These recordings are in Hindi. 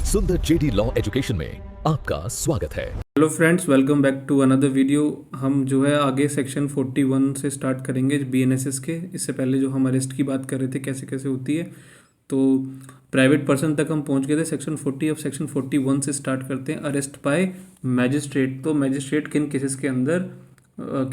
सुंदर जेडी लॉ एजुकेशन में आपका स्वागत है। Hello friends, welcome back to another video. हम जो है आगे सेक्शन 41 से स्टार्ट करेंगे बीएनएसएस के। इससे पहले जो हम अरेस्ट की बात कर रहे थे कैसे कैसे होती है, तो प्राइवेट पर्सन तक हम पहुंच गए थे सेक्शन 40। अब सेक्शन 41 से स्टार्ट करते हैं, अरेस्ट बाय मैजिस्ट्रेट। तो मैजिस्ट्रेट किन केसेस के अंदर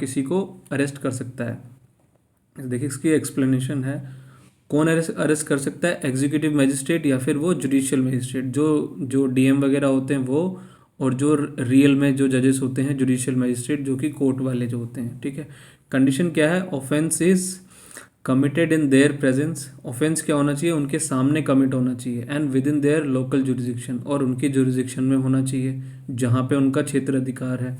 किसी को अरेस्ट कर सकता है। देखिए इसकी एक्सप्लेनेशन है। कौन अरेस्ट कर सकता है, एग्जीक्यूटिव मैजिस्ट्रेट या फिर वो जुडिशियल मैजिस्ट्रेट, जो डीएम वगैरह होते हैं वो, और जो रियल में जो जजेस होते हैं जुडिशियल मैजिस्ट्रेट, जो कि कोर्ट वाले जो होते हैं। ठीक है, कंडीशन क्या है, offence is committed in their presence. Offence क्या होना चाहिए, उनके सामने कमिट होना चाहिए, and with in their local jurisdiction, और उनकी जुरिडिक्शन में होना चाहिए जहाँ पे उनका क्षेत्र अधिकार है।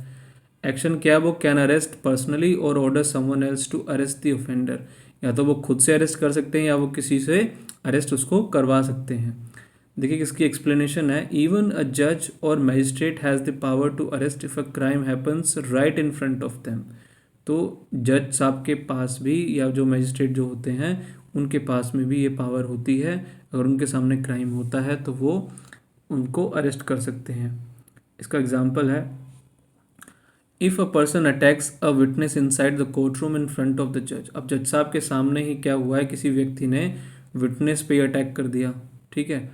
एक्शन क्या है, वो कैन अरेस्ट पर्सनली और order someone else to arrest the offender. या तो वो खुद से अरेस्ट कर सकते हैं या वो किसी से अरेस्ट उसको करवा सकते हैं। देखिए किसकी एक्सप्लेनेशन है, इवन अ जज और magistrate has the power to arrest if a crime happens right in front of them. तो जज साहब के पास भी, या जो मैजिस्ट्रेट जो होते हैं उनके पास में भी ये पावर होती है। अगर उनके सामने क्राइम होता है तो वो उनको अरेस्ट कर सकते हैं। इसका एग्जाम्पल है, if a person attacks a witness inside the court room in front of the जज। अब जज साहब के सामने ही क्या हुआ है, किसी व्यक्ति ने विटनेस पे अटैक कर दिया। ठीक है,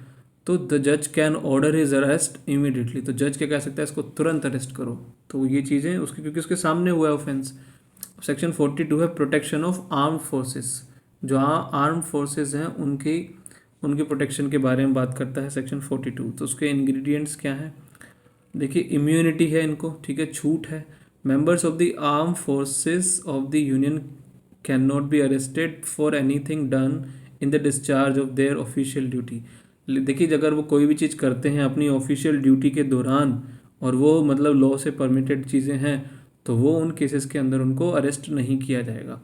तो द जज can order his arrest immediately. तो जज क्या कह सकता है, इसको तुरंत अरेस्ट करो। तो ये चीज़ें उसकी, क्योंकि उसके सामने हुआ है ऑफेंस। सेक्शन 42 है प्रोटेक्शन ऑफ आर्म फोर्सेस। जो आर्म फोर्सेस हैं उनकी प्रोटेक्शन के बारे में बात करता है सेक्शन 42। तो उसके इंग्रेडिएंट्स क्या हैं, देखिए इम्यूनिटी है इनको, ठीक है, छूट है। Members of the arm forces of the union can not be arrested for anything done in the discharge of their official duty. देखिए अगर वो कोई भी चीज़ करते हैं अपनी ऑफिशियल ड्यूटी के दौरान, और वो मतलब लॉ से परमिटेड चीज़ें हैं, तो वो उन केसेस के अंदर उनको अरेस्ट नहीं किया जाएगा।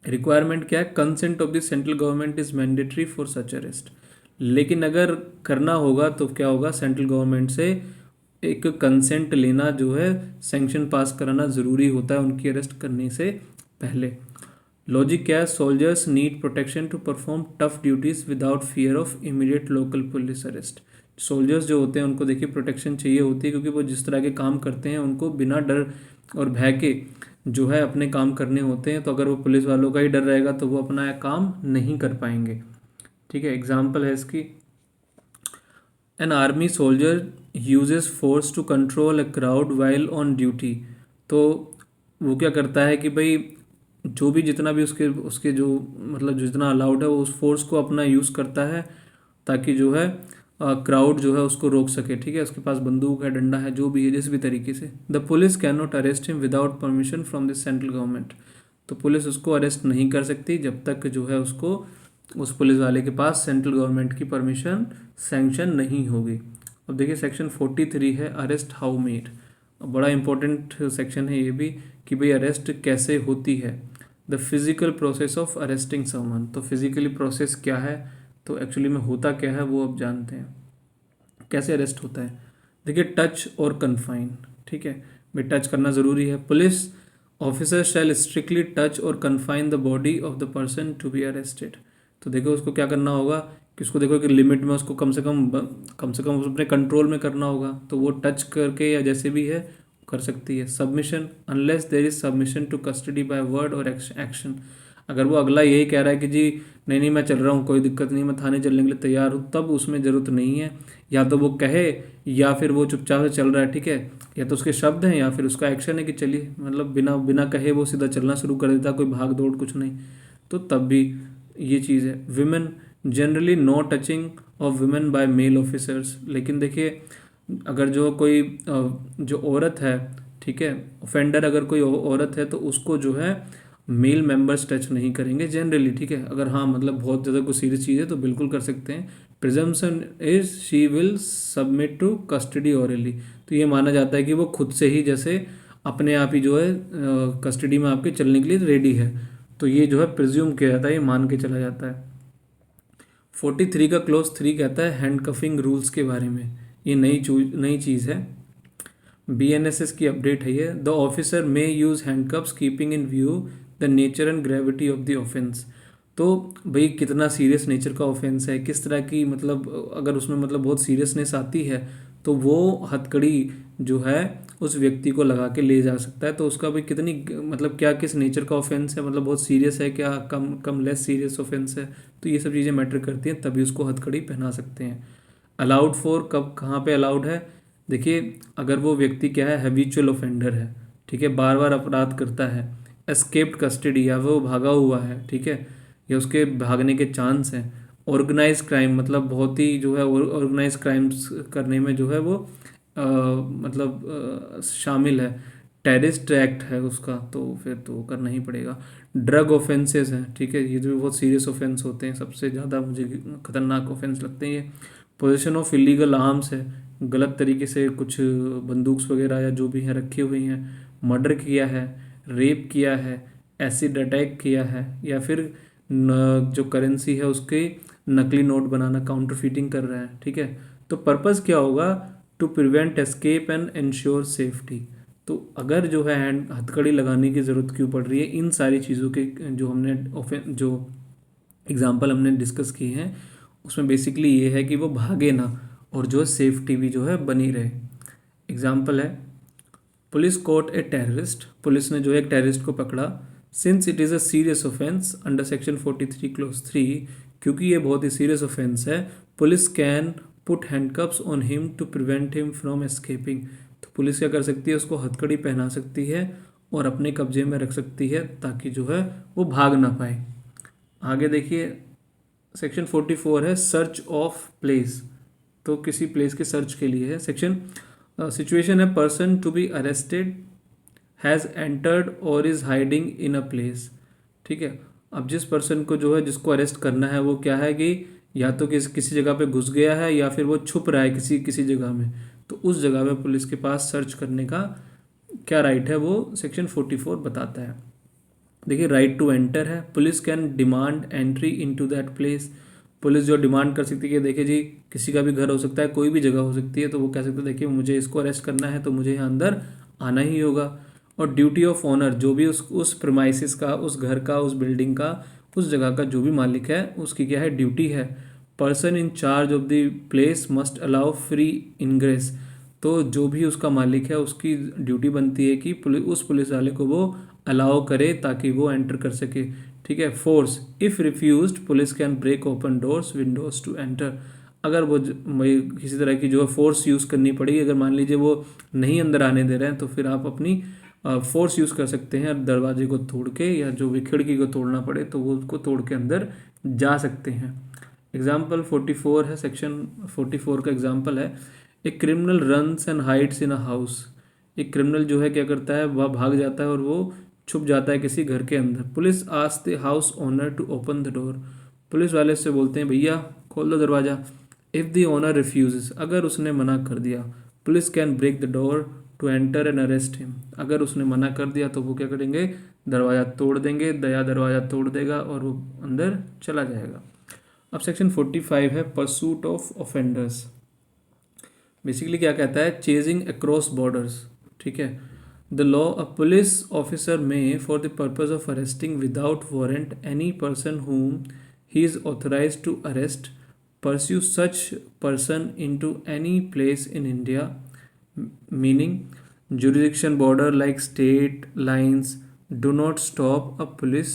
रिक्वायरमेंट क्या है, consent of the central government is mandatory for such arrest. लेकिन अगर करना होगा तो क्या होगा, सेंट्रल गवर्नमेंट से एक कंसेंट लेना जो है, सैंक्शन पास कराना ज़रूरी होता है उनकी अरेस्ट करने से पहले। लॉजिक क्या है, soldiers need protection to perform tough duties without fear of immediate local police arrest. Soldiers जो होते हैं उनको देखिए प्रोटेक्शन चाहिए होती है, क्योंकि वो जिस तरह के काम करते हैं उनको बिना डर और भय के जो है अपने काम करने होते हैं। तो अगर वो पुलिस वालों का ही डर रहेगा तो वो अपना काम नहीं कर पाएंगे। ठीक है, एग्जाम्पल है इसकी, an army soldier uses force to control a crowd while on duty. तो वो क्या करता है कि भाई जो भी जितना भी उसके उसके जो मतलब जितना अलाउड है वो उस फोर्स को अपना यूज़ करता है, ताकि जो है क्राउड जो है उसको रोक सके। ठीक है, उसके पास बंदूक है, डंडा है, जो भी है, जिस भी तरीके से। The police can not arrest him without permission from the central government. तो पुलिस उसको अरेस्ट नहीं कर सकती जब तक जो है उसको उस पुलिस वाले के पास सेंट्रल गवर्नमेंट की परमिशन सैंक्शन नहीं होगी। अब देखिए सेक्शन 43 है अरेस्ट हाउ मेड। बड़ा इंपॉर्टेंट सेक्शन है ये भी, कि भाई अरेस्ट कैसे होती है। The physical process of arresting someone. तो फिजिकली प्रोसेस क्या है, तो एक्चुअली में होता क्या है वो अब जानते हैं। कैसे अरेस्ट होता है, देखिए टच और कन्फाइन। ठीक है, भाई टच करना ज़रूरी है। Police officer shall strictly touch or confine the body of the person to be arrested. तो देखो उसको क्या करना होगा, कि उसको देखो कि लिमिट में उसको कम से कम अपने कंट्रोल में करना होगा। तो वो टच करके या जैसे भी है कर सकती है। Submission, unless there is submission to custody by word और एक्शन। अगर वो अगला यही कह रहा है कि जी नहीं नहीं मैं चल रहा हूँ, कोई दिक्कत नहीं, मैं थाने चलने के लिए तैयार हूँ, तब उसमें ज़रूरत नहीं है। या तो वो कहे या फिर वो चुपचाप से चल रहा है। ठीक है, या तो उसके शब्द हैं या फिर उसका एक्शन है कि चलिए, मतलब बिना बिना कहे वो सीधा चलना शुरू कर देता, कोई भाग दौड़ कुछ नहीं, तो तब भी ये चीज़ है। Women, generally no touching of women by male officers. लेकिन देखिए अगर जो कोई जो औरत है, ठीक है, ऑफेंडर अगर कोई औरत है तो उसको जो है मेल मेंबर्स टच नहीं करेंगे जनरली। ठीक है, अगर हाँ मतलब बहुत ज़्यादा कोई सीरियस चीज़ है तो बिल्कुल कर सकते हैं। Presumption is she will submit to custody orally. तो ये माना जाता है कि वो खुद से ही जैसे अपने आप ही जो है कस्टडी में आपके चलने के लिए रेडी है। तो ये जो है प्रिज्यूम किया जाता है, ये मान के चला जाता है। 43 का क्लोज 3 कहता है हैंडकफिंग रूल्स के बारे में। ये नई चीज़ है, बीएनएसएस की अपडेट है ये। The officer may use handcuffs keeping in view the nature and gravity of the offence. तो भाई कितना सीरियस नेचर का ऑफेंस है, किस तरह की मतलब अगर उसमें मतलब बहुत सीरियसनेस आती है तो वो हथकड़ी जो है उस व्यक्ति को लगा के ले जा सकता है। तो उसका भी कितनी मतलब क्या किस नेचर का ऑफेंस है, मतलब बहुत सीरियस है क्या, कम कम लेस सीरियस ऑफेंस है, तो ये सब चीज़ें मैटर करती हैं, तभी उसको हथकड़ी पहना सकते हैं। अलाउड फॉर कब कहाँ पे अलाउड है, देखिए अगर वो व्यक्ति क्या है हैबिचुअल ऑफेंडर है, ठीक है, बार बार अपराध करता है, एस्केप्ड कस्टडी या वो भागा हुआ है, ठीक है, या उसके भागने के चांस हैं, ऑर्गेनाइज क्राइम मतलब बहुत ही जो है ऑर्गेनाइज क्राइम्स करने में जो है वो शामिल है, टेररिस्ट एक्ट है उसका, तो फिर तो करना ही पड़ेगा। ड्रग ऑफेंसेस हैं, ठीक है, ये जो बहुत सीरियस ऑफेंस होते हैं, सबसे ज़्यादा मुझे खतरनाक ऑफेंस लगते हैं ये। पोजीशन ऑफ इलीगल आर्म्स है, गलत तरीके से कुछ बंदूक वगैरह या जो भी हैं रखी हुई हैं, मर्डर किया है, रेप किया है, एसिड अटैक किया है, या फिर जो करेंसी है उसके नकली नोट बनाना, काउंटरफीटिंग कर रहा है, ठीक है। तो पर्पस क्या होगा, to prevent escape and ensure safety. तो अगर जो है हैंड हथकड़ी लगाने की ज़रूरत क्यों पड़ रही है, इन सारी चीज़ों के जो हमने जो एग्जाम्पल हमने डिस्कस किए हैं उसमें बेसिकली ये है कि वो भागे ना और जो सेफ्टी भी जो है बनी रहे। एग्जाम्पल है, police caught a terrorist, police ने जो है एक टेररिस्ट को पकड़ा, since it is a serious offence under section 43 clause 3, क्योंकि ये बहुत ही सीरियस ऑफेंस है, police can put handcuffs on him to prevent him from escaping. तो पुलिस क्या कर सकती है, उसको हथकड़ी पहना सकती है और अपने कब्जे में रख सकती है ताकि जो है वो भाग ना पाए। आगे देखिए सेक्शन 44 है सर्च ऑफ प्लेस, तो किसी प्लेस के सर्च के लिए है। सेक्शन सिचुएशन है, person to be arrested has entered or is hiding in a place, ठीक है। अब जिस पर्सन को जो है जिसको अरेस्ट करना है वो क्या है कि या तो किसी जगह पे घुस गया है या फिर वो छुप रहा है किसी किसी जगह में, तो उस जगह में पुलिस के पास सर्च करने का क्या राइट है वो सेक्शन 44 बताता है। देखिए राइट टू एंटर है, police can demand entry into that place, police जो डिमांड कर सकती है कि देखिए जी किसी का भी घर हो सकता है, कोई भी जगह हो सकती है, तो वो कह सकते हैं देखिए मुझे इसको अरेस्ट करना है तो मुझे यहाँ अंदर आना ही होगा। और ड्यूटी ऑफ ऑनर, जो भी उस प्रेमाइसिस का, उस घर का, उस बिल्डिंग का, उस जगह का जो भी मालिक है उसकी क्या है, ड्यूटी है। Person in charge of the place must allow free ingress, तो जो भी उसका मालिक है उसकी ड्यूटी बनती है कि उस पुलिस वाले को वो अलाउ करे ताकि वो एंटर कर सके, ठीक है। Force, if refused police can break open doors windows to enter, अगर वो किसी तरह की जो है फोर्स यूज़ करनी पड़ेगी, अगर मान लीजिए वो नहीं अंदर आने दे रहे हैं तो फिर आप अपनी फोर्स यूज़ कर सकते हैं दरवाजे को तोड़ के, या जो भी खिड़की को तोड़ना पड़े तो वो उसको तोड़ के अंदर जा सकते हैं। एग्जाम्पल 44 है, सेक्शन 44 का एग्जाम्पल है, एक criminal runs and hides in a house, एक क्रिमिनल जो है क्या करता है, वह भाग जाता है और वो छुप जाता है किसी घर के अंदर। Police ask the house owner to open the door, police वाले से बोलते हैं भैया खोल दो दरवाज़ा। इफ़ द ओनर रिफ्यूजेस, अगर उसने मना कर दिया, police can break the door to enter and arrest him, अगर उसने मना कर दिया तो वो क्या करेंगे, दरवाज़ा तोड़ देंगे, दरवाज़ा तोड़ देगा और वो अंदर चला जाएगा। अब सेक्शन 45 है परसूट ऑफ ऑफेंडर्स, बेसिकली क्या कहता है, चेजिंग अक्रॉस बॉर्डर्स, ठीक है। The law, a police officer may for the purpose of arresting without warrant any person whom he is authorized to arrest pursue such person into any place in India, meaning jurisdiction border like state lines do not stop a police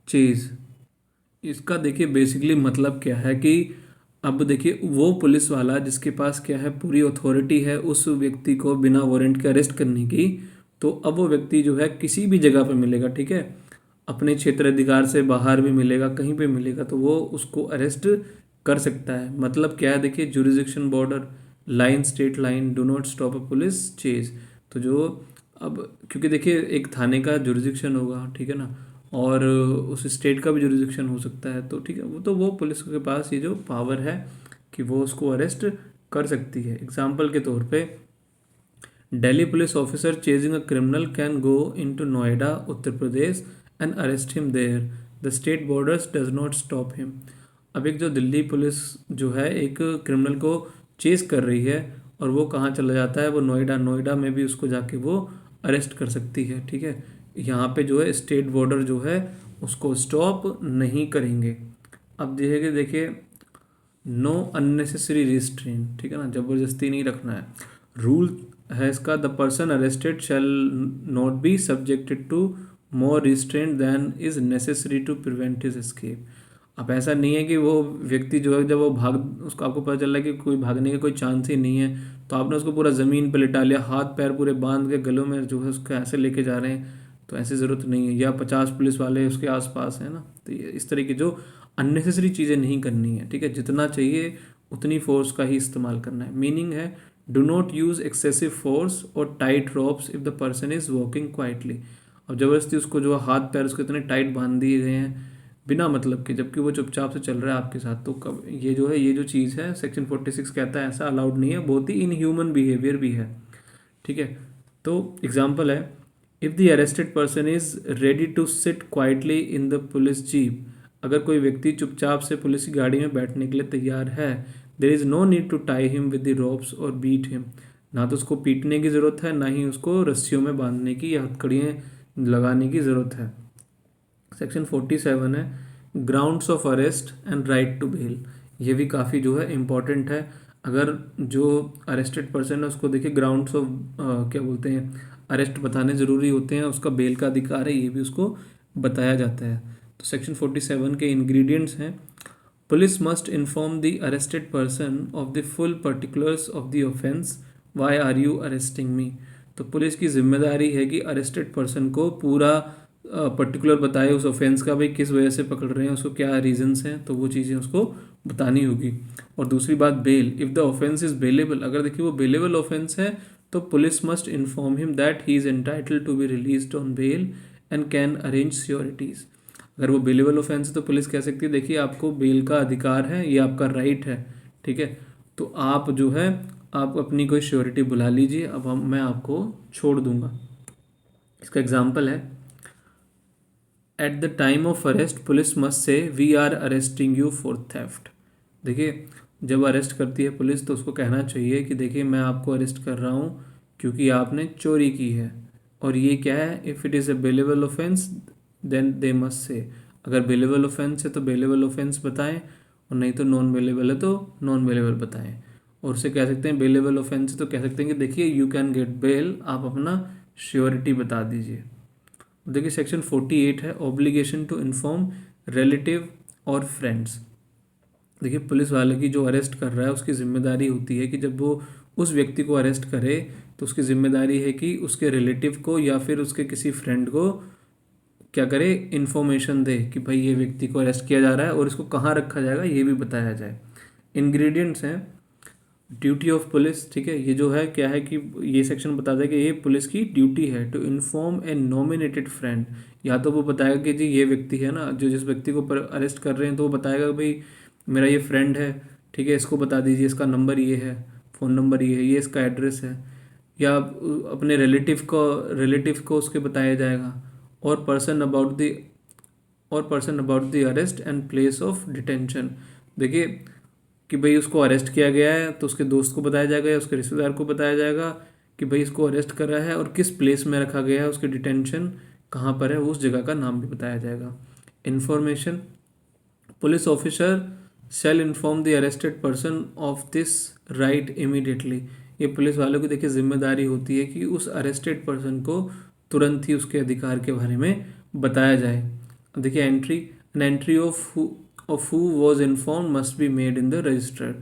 chase। इसका देखिए बेसिकली मतलब क्या है कि अब देखिए वो पुलिस वाला जिसके पास क्या है पूरी अथॉरिटी है उस व्यक्ति को बिना वारंट के अरेस्ट करने की, तो अब वो व्यक्ति जो है किसी भी जगह पे मिलेगा, ठीक है, अपने क्षेत्र अधिकार से बाहर भी मिलेगा, कहीं पे मिलेगा तो वो उसको अरेस्ट कर सकता है। मतलब क्या है, देखिए jurisdiction border line state line do not stop a police chase, तो जो अब क्योंकि देखिए एक थाने का जुरिसडिक्शन होगा, ठीक है ना, और उस स्टेट का भी जुरिसडिक्शन हो सकता है, तो ठीक है वो तो वो पुलिस के पास ये जो पावर है कि वो उसको अरेस्ट कर सकती है। एग्जाम्पल के तौर पे Delhi police officer chasing a criminal can go into Noida Uttar Pradesh and arrest him there, the state borders does not stop him. अब एक जो दिल्ली पुलिस जो है एक क्रिमिनल को चेस कर रही है और वो कहाँ चला जाता है, वो नोएडा में भी उसको जाके वो अरेस्ट कर सकती है, ठीक है। यहाँ पे जो है स्टेट बॉर्डर जो है उसको स्टॉप नहीं करेंगे। अब देखिए नो अननेसेसरी रिस्ट्रेन, ठीक है ना, ज़बरदस्ती नहीं रखना है। रूल है इसका, the person arrested shall not be subjected to more restraint than is necessary to prevent his escape. अब ऐसा नहीं है कि वो व्यक्ति जो है जब वो उसको आपको पता चल रहा है कि कोई भागने का कोई चांस ही नहीं है, तो आपने उसको पूरा ज़मीन पे लिटा लिया, हाथ पैर पूरे बांध के गलों में जो है उसको ऐसे लेके जा रहे हैं, तो ऐसी ज़रूरत नहीं है। या 50 पुलिस वाले उसके आसपास हैं ना, तो ये इस तरह की जो अननेसेसरी चीज़ें नहीं करनी है, ठीक है। जितना चाहिए उतनी फोर्स का ही इस्तेमाल करना है। मीनिंग है do not use excessive force or tight ropes if the person is walking quietly. अब ज़बरदस्ती उसको जो हाथ पैर उसको इतने टाइट बांध दिए गए हैं बिना मतलब के, जबकि वो चुपचाप से चल रहा है आपके साथ, तो कब ये जो है ये जो चीज़ है सेक्शन 46 कहता है ऐसा अलाउड नहीं है, बहुत ही इनह्यूमन बिहेवियर भी है, ठीक है। तो एग्जाम्पल है, if the arrested person is ready to sit quietly in the police jeep, अगर कोई व्यक्ति चुपचाप से पुलिस की गाड़ी में बैठने के लिए तैयार है, there is no need to tie him with the ropes और बीट हिम, ना तो उसको पीटने की ज़रूरत है, ना ही उसको रस्सियों में बांधने की या हथकड़ियाँ लगाने की ज़रूरत है। सेक्शन 47 है grounds of arrest and right to bail. ये भी काफ़ी जो है इम्पॉर्टेंट है। अगर जो अरेस्टेड पर्सन है उसको देखिए ग्राउंड्स ऑफ क्या बोलते हैं अरेस्ट बताने ज़रूरी होते हैं, उसका बेल का अधिकार है, ये भी उसको बताया जाता है। तो सेक्शन 47 के इंग्रेडिएंट्स हैं, police must inform the arrested person of the full particulars of the offence, why are you arresting me. तो पुलिस की जिम्मेदारी है कि अरेस्टेड पर्सन को पूरा पर्टिकुलर बताए उस ऑफेंस का, भाई किस वजह से पकड़ रहे हैं उसको, क्या रीजंस हैं, तो वो चीज़ें उसको बतानी होगी। और दूसरी बात bail, if the offence is bailable, अगर देखिए वो बेलेबल ऑफेंस है तो police must inform him that he is entitled to be released on bail and can arrange sureties. अगर वो बेलेबल ऑफेंस है तो पुलिस कह सकती है देखिए आपको बेल का अधिकार है, ये आपका राइट है, ठीक है, तो आप जो है आप अपनी कोई श्योरिटी बुला लीजिए, अब मैं आपको छोड़ दूंगा। इसका एग्जाम्पल है, at the time of arrest police must say we are arresting you for theft. देखिए जब अरेस्ट करती है पुलिस तो उसको कहना चाहिए कि देखिए मैं आपको अरेस्ट कर रहा हूँ क्योंकि आपने चोरी की है, और ये क्या है, if it is a bailable offence then they must say, अगर बेलेबल ऑफेंस है तो बेलेबल ऑफेंस बताएं, और नहीं तो नॉन बेलेबल है तो नॉन बेलेबल बताएं। और उससे कह सकते हैं बेलेबल ऑफेंस है तो कह सकते हैं कि देखिए यू कैन गेट बेल, आप अपना श्योरिटी बता दीजिए। देखिए सेक्शन 48 है ऑब्लिगेशन टू इन्फॉर्म रिलेटिव और फ्रेंड्स। देखिए पुलिस वाले की जो अरेस्ट कर रहा है उसकी जिम्मेदारी होती है कि जब वो उस व्यक्ति को अरेस्ट करे तो उसकी जिम्मेदारी है कि उसके रिलेटिव को या फिर उसके किसी फ्रेंड को क्या करे, इन्फॉर्मेशन दे कि भाई ये व्यक्ति को अरेस्ट किया जा रहा है और इसको कहाँ रखा जाएगा ये भी बताया जाए। इंग्रेडिएंट्स हैं ड्यूटी ऑफ पुलिस, ठीक है, ये जो है क्या है कि ये सेक्शन बताता है कि ये पुलिस की ड्यूटी है to inform a nominated friend. या तो वो बताएगा कि जी ये व्यक्ति है ना, जो जिस व्यक्ति को अरेस्ट कर रहे हैं तो वो बताएगा भाई मेरा ये फ्रेंड है, ठीक है, इसको बता दीजिए, इसका नंबर ये है, फ़ोन नंबर ये है, ये इसका एड्रेस है। या अपने रिलेटिव को उसके बताया जाएगा। और person about the arrest and place of detention. देखिए कि भाई उसको अरेस्ट किया गया है तो उसके दोस्त को बताया जाएगा या उसके रिश्तेदार को बताया जाएगा कि भाई इसको अरेस्ट करा है और किस प्लेस में रखा गया है, उसके डिटेंशन कहाँ पर है, उस जगह का नाम भी बताया जाएगा। Information, police officer shell inform the arrested person of this right immediately. ये पुलिस वालों की देखिए जिम्मेदारी होती है कि उस अरेस्टेड पर्सन को तुरंत ही उसके अधिकार के बारे में बताया जाए। देखिए entry of who was inform must be made in the register.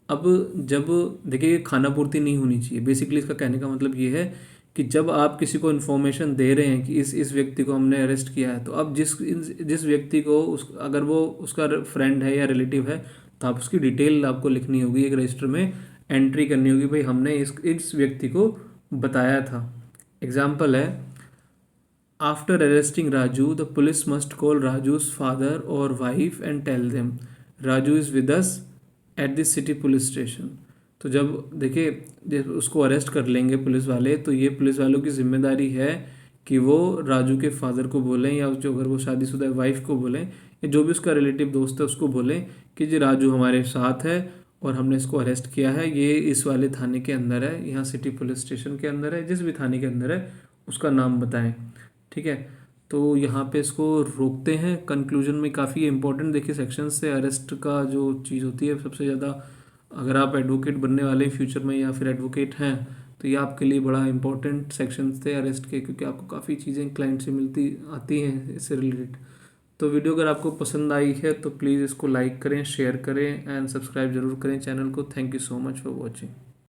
अब जब देखिए खाना पूर्ति नहीं होनी चाहिए, बेसिकली इसका कहने का मतलब ये है कि जब आप किसी को इन्फॉर्मेशन दे रहे हैं कि इस व्यक्ति को हमने अरेस्ट किया है, तो अब जिस व्यक्ति को अगर वो उसका फ्रेंड है या रिलेटिव है तो आप उसकी डिटेल आपको लिखनी होगी, एक रजिस्टर में एंट्री करनी होगी, भाई हमने इस व्यक्ति को बताया था। एग्जाम्पल है, after arresting Raju the police must call Raju's father और wife and tell them Raju is with us at this city police station. तो जब देखिए जब उसको अरेस्ट कर लेंगे पुलिस वाले तो ये पुलिस वालों की जिम्मेदारी है कि वो राजू के फादर को बोलें या जो अगर वो शादीशुदा वाइफ को बोलें या जो भी उसका रिलेटिव दोस्त है उसको बोलें कि जी राजू हमारे साथ है और हमने इसको अरेस्ट किया है, ये इस वाले थाने के अंदर है, यहाँ सिटी पुलिस स्टेशन के अंदर है, जिस भी थाने के अंदर है उसका नाम बताएं, ठीक है। तो यहाँ पे इसको रोकते हैं। कंक्लूजन में काफ़ी इंपॉर्टेंट देखिए सेक्शन से अरेस्ट का जो चीज़ होती है सबसे ज़्यादा, अगर आप एडवोकेट बनने वाले हैं फ्यूचर में या फिर एडवोकेट हैं तो ये आपके लिए बड़ा इंपॉर्टेंट सेक्शन थे अरेस्ट के, क्योंकि आपको काफ़ी चीज़ें क्लाइंट से मिलती आती हैं इससे रिलेटेड। तो वीडियो अगर आपको पसंद आई है तो प्लीज़ इसको लाइक करें, शेयर करें एंड सब्सक्राइब जरूर करें चैनल को। Thank you so much for watching.